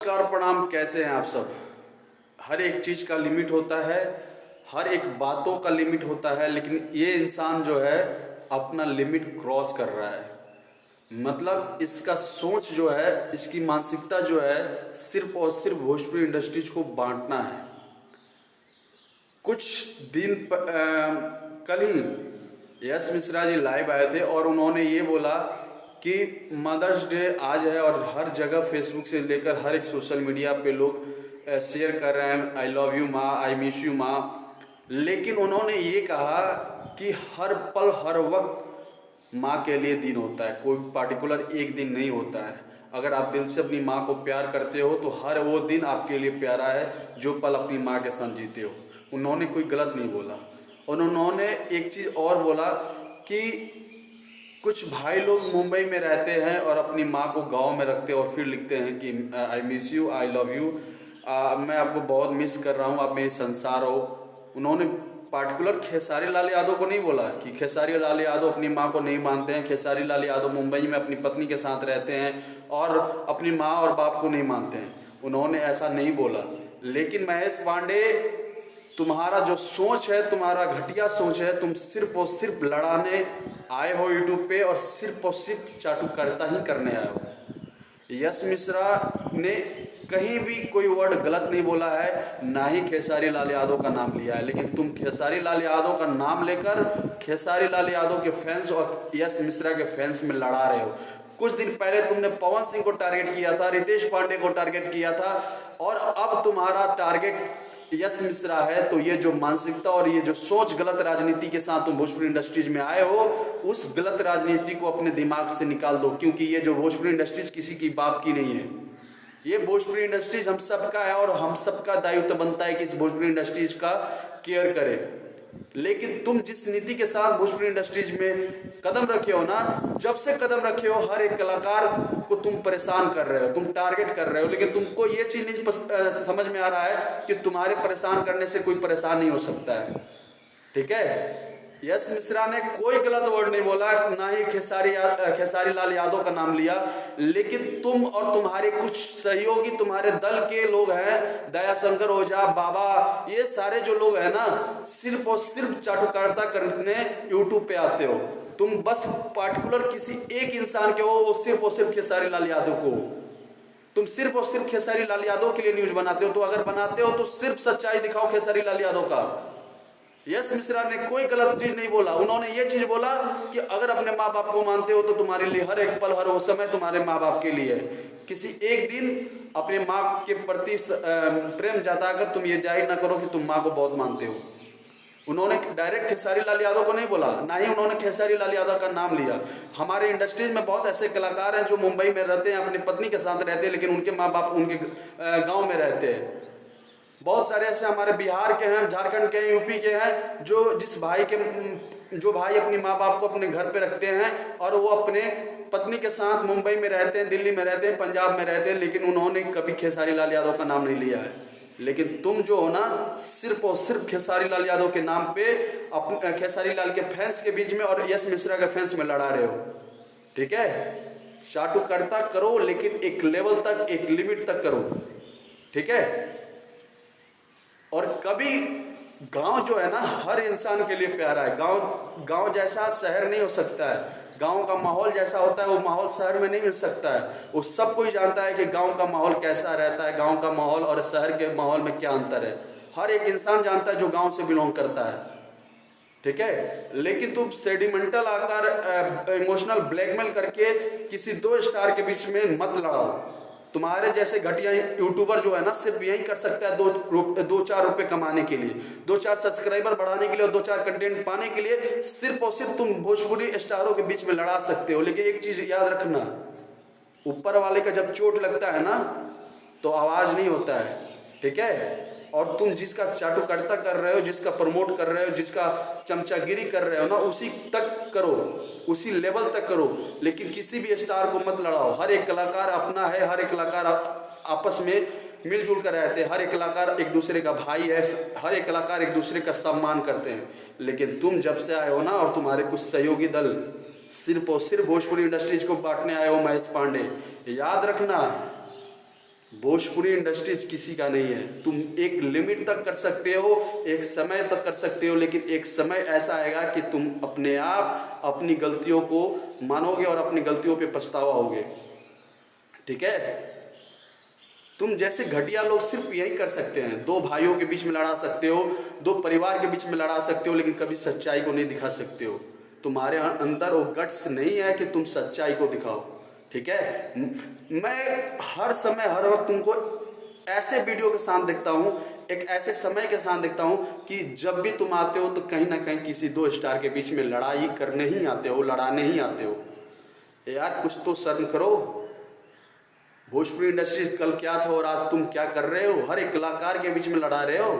नमस्कार प्रणाम, कैसे हैं आप सब। हर एक चीज़ का लिमिट होता है, हर एक बातों का लिमिट होता है, लेकिन ये इंसान जो है अपना लिमिट क्रॉस कर रहा है। मतलब इसका सोच जो है, इसकी मानसिकता जो है सिर्फ और सिर्फ भोजपुरी इंडस्ट्रीज को बांटना है। कुछ दिन कल ही यश मिश्रा जी लाइव आए थे और उन्होंने ये बोला कि मदर्स डे आज है और हर जगह फेसबुक से लेकर हर एक सोशल मीडिया पे लोग शेयर कर रहे हैं, आई लव यू माँ, आई मिस यू माँ। लेकिन उन्होंने ये कहा कि हर पल हर वक्त माँ के लिए दिन होता है, कोई पार्टिकुलर एक दिन नहीं होता है। अगर आप दिल से अपनी माँ को प्यार करते हो तो हर वो दिन आपके लिए प्यारा है जो पल अपनी माँ के साथ जीते हो। उन्होंने कोई गलत नहीं बोला। और उन्होंने एक चीज़ और बोला कि कुछ भाई लोग मुंबई में रहते हैं और अपनी माँ को गांव में रखते हैं और फिर लिखते हैं कि I miss you, I love you, मैं आपको बहुत मिस कर रहा हूँ, आप मेरी संसार हो। उन्होंने पार्टिकुलर खेसारी लाल यादव को नहीं बोला कि खेसारी लाल यादव अपनी माँ को नहीं मानते हैं, खेसारी लाल यादव मुंबई में अपनी पत्नी के साथ रहते हैं और अपनी माँ और बाप को नहीं मानते हैं। उन्होंने ऐसा नहीं बोला। लेकिन महेश पांडे, तुम्हारा जो सोच है, तुम्हारा घटिया सोच है, तुम सिर्फ और सिर्फ लड़ाने आए हो यूट्यूब पे और सिर्फ चाटुकारिता ही करने आए हो। यश मिश्रा ने कहीं भी कोई वर्ड गलत नहीं बोला है, ना ही खेसारी लाल यादव का नाम लिया है। लेकिन तुम खेसारी लाल यादव का नाम लेकर खेसारी लाल यादव के फैंस और यश मिश्रा के फैंस में लड़ा रहे हो। कुछ दिन पहले तुमने पवन सिंह को टारगेट किया था, रितेश पांडे को टारगेट किया था और अब तुम्हारा टारगेट यश मिश्रा है। तो ये जो मानसिकता और ये जो सोच गलत राजनीति के साथ तुम भोजपुरी इंडस्ट्रीज में आए हो, उस गलत राजनीति को अपने दिमाग से निकाल दो। क्योंकि ये जो भोजपुरी इंडस्ट्रीज किसी की बाप की नहीं है, ये भोजपुरी इंडस्ट्रीज हम सबका है और हम सबका दायित्व बनता है कि इस भोजपुरी इंडस्ट्रीज का केयर करें। लेकिन तुम जिस नीति के साथ भोजपुरी इंडस्ट्रीज में कदम रखे हो ना, जब से कदम रखे हो हर एक कलाकार को तुम परेशान कर रहे हो, तुम टारगेट कर रहे हो। लेकिन तुमको ये चीज नहीं समझ में आ रहा है कि तुम्हारे परेशान करने से कोई परेशान नहीं हो सकता है। ठीक है, यश मिश्रा ने कोई गलत वर्ड नहीं बोला, ना ही खेसारी लाल यादव का नाम लिया। लेकिन तुम और तुम्हारे कुछ सहयोगी, तुम्हारे दल के लोग हैं, दयाशंकर ओझा, बाबा, ये सारे जो लोग हैं ना, सिर्फ और सिर्फ चाटुकारिता करने यूट्यूब पे आते हो। तुम बस पार्टिकुलर किसी एक इंसान के हो, वो सिर्फ और सिर्फ खेसारी लाल यादव को। तुम सिर्फ और सिर्फ खेसारी लाल यादव के लिए न्यूज बनाते हो। तो अगर बनाते हो तो सिर्फ सच्चाई दिखाओ खेसारी लाल यादव का। यश मिश्रा ने कोई गलत चीज नहीं बोला। उन्होंने ये चीज बोला कि अगर अपने माँ बाप को मानते हो तो तुम्हारे लिए हर एक पल हर वो समय तुम्हारे माँ बाप के लिए है। किसी एक दिन अपने माँ के प्रति प्रेम जताकर तुम ये जाहिर ना करो कि तुम माँ को बहुत मानते हो। उन्होंने डायरेक्ट खेसारी लाल यादव को नहीं बोला, ना ही उन्होंने खेसारी लाल यादव का नाम लिया। हमारे इंडस्ट्रीज में बहुत ऐसे कलाकार हैं जो मुंबई में रहते हैं, अपनी पत्नी के साथ रहते हैं, लेकिन उनके माँ बाप उनके गाँव में रहते हैं। बहुत सारे ऐसे हमारे बिहार के हैं, झारखंड के हैं, यूपी के हैं, जो भाई अपनी माँ बाप को अपने घर पे रखते हैं और वो अपने पत्नी के साथ मुंबई में रहते हैं, दिल्ली में रहते हैं, पंजाब में रहते हैं, लेकिन उन्होंने कभी खेसारी लाल यादव का नाम नहीं लिया है। लेकिन तुम जो हो ना, सिर्फ और सिर्फ खेसारी लाल यादव के नाम पे अपने खेसारी लाल के फैंस के बीच में और यश मिश्रा के फैंस में लड़ा रहे हो। ठीक है, चाटुकारिता करो लेकिन एक लेवल तक, एक लिमिट तक करो। ठीक है, और कभी गांव जो है ना हर इंसान के लिए प्यारा है। गांव जैसा शहर नहीं हो सकता है। गांव का माहौल जैसा होता है वो माहौल शहर में नहीं मिल सकता है। वो सब कोई जानता है कि गांव का माहौल कैसा रहता है, गांव का माहौल और शहर के माहौल में क्या अंतर है। हर एक इंसान जानता है जो गांव से बिलोंग करता है। ठीक है, लेकिन तुम सेडिमेंटल आकर इमोशनल ब्लैकमेल करके किसी दो स्टार के बीच में मत लड़ाओ। तुम्हारे जैसे घटिया यूट्यूबर जो है ना, सिर्फ यही कर सकता है दो चार रुपए कमाने के लिए, 2-4 सब्सक्राइबर बढ़ाने के लिए और 2-4 कंटेंट पाने के लिए सिर्फ और सिर्फ तुम भोजपुरी स्टारों के बीच में लड़ा सकते हो। लेकिन एक चीज याद रखना, ऊपर वाले का जब चोट लगता है ना तो आवाज नहीं होता है। ठीक है, और तुम जिसका चाटुकारिता कर रहे हो, जिसका प्रमोट कर रहे हो, जिसका चमचागिरी कर रहे हो ना, उसी तक करो, उसी लेवल तक करो। लेकिन किसी भी स्टार को मत लड़ाओ। हर एक कलाकार अपना है, हर एक कलाकार आपस में मिलजुल कर रहते हैं, हर एक कलाकार एक दूसरे का भाई है, हर एक कलाकार एक दूसरे का सम्मान करते हैं। लेकिन तुम जब से आए हो ना और तुम्हारे कुछ सहयोगी दल सिर्फ और सिर्फ भोजपुरी इंडस्ट्रीज को बांटने आए हो, महेश पांडे, याद रखना भोजपुरी इंडस्ट्रीज किसी का नहीं है। तुम एक लिमिट तक कर सकते हो, एक समय तक कर सकते हो, लेकिन एक समय ऐसा आएगा कि तुम अपने आप अपनी गलतियों को मानोगे और अपनी गलतियों पे पछतावा होगे। ठीक है, तुम जैसे घटिया लोग सिर्फ यही कर सकते हैं, दो भाइयों के बीच में लड़ा सकते हो, दो परिवार के बीच में लड़ा सकते हो, लेकिन कभी सच्चाई को नहीं दिखा सकते हो। तुम्हारे अंदर वो गट्स नहीं है कि तुम सच्चाई को दिखाओ। ठीक है, मैं हर समय हर वक्त तुमको ऐसे वीडियो के साथ देखता हूँ, एक ऐसे समय के साथ देखता हूँ कि जब भी तुम आते हो तो कहीं ना कहीं किसी दो स्टार के बीच में लड़ाई करने ही आते हो, लड़ाने ही आते हो। यार कुछ तो शर्म करो। भोजपुरी इंडस्ट्री कल क्या था और आज तुम क्या कर रहे हो? हर एक कलाकार के बीच में लड़ा रहे हो।